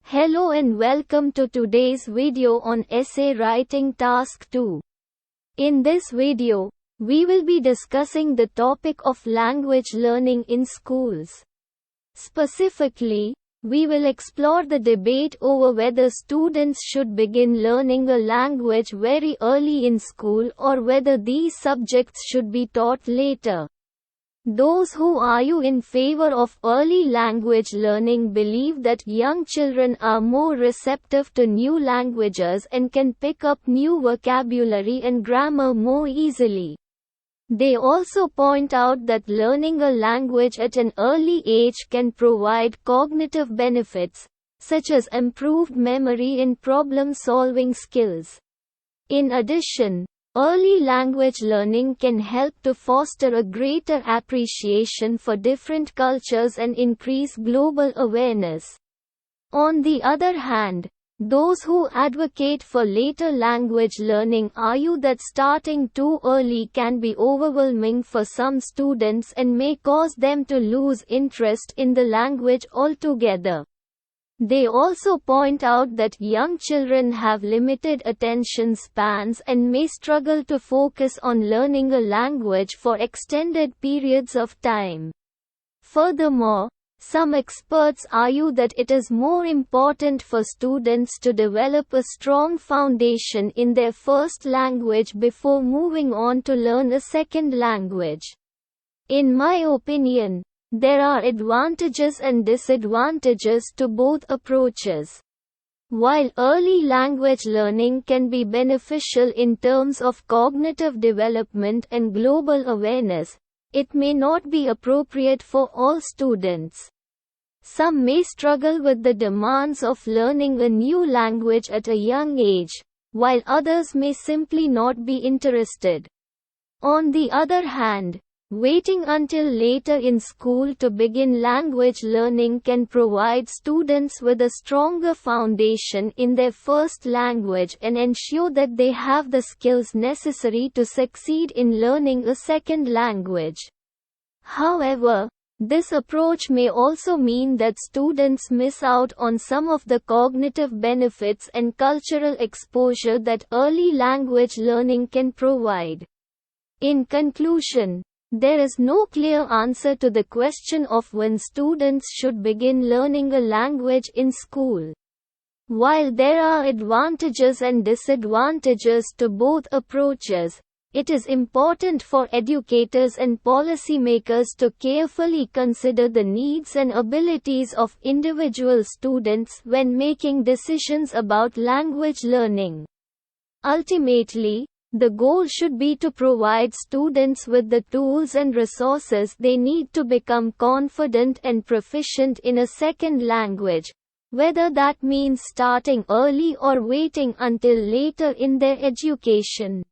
Hello and welcome to today's video on Essay Writing Task 2. In this video, we will be discussing the topic of language learning in schools. Specifically, we will explore the debate over whether students should begin learning a language very early in school or whether these subjects should be taught later. Those who argue in favor of early language learning believe that young children are more receptive to new languages and can pick up new vocabulary and grammar more easily. They also point out that learning a language at an early age can provide cognitive benefits, such as improved memory and problem-solving skills. In addition, early language learning can help to foster a greater appreciation for different cultures and increase global awareness. On the other hand, those who advocate for later language learning argue that starting too early can be overwhelming for some students and may cause them to lose interest in the language altogether. They also point out that young children have limited attention spans and may struggle to focus on learning a language for extended periods of time. Furthermore, some experts argue that it is more important for students to develop a strong foundation in their first language before moving on to learn a second language. In my opinion, there are advantages and disadvantages to both approaches. While early language learning can be beneficial in terms of cognitive development and global awareness, it may not be appropriate for all students. Some may struggle with the demands of learning a new language at a young age, while others may simply not be interested. On the other hand, waiting until later in school to begin language learning can provide students with a stronger foundation in their first language and ensure that they have the skills necessary to succeed in learning a second language. However, this approach may also mean that students miss out on some of the cognitive benefits and cultural exposure that early language learning can provide. In conclusion, there is no clear answer to the question of when students should begin learning a language in school. While there are advantages and disadvantages to both approaches, it is important for educators and policymakers to carefully consider the needs and abilities of individual students when making decisions about language learning. Ultimately, the goal should be to provide students with the tools and resources they need to become confident and proficient in a second language, whether that means starting early or waiting until later in their education.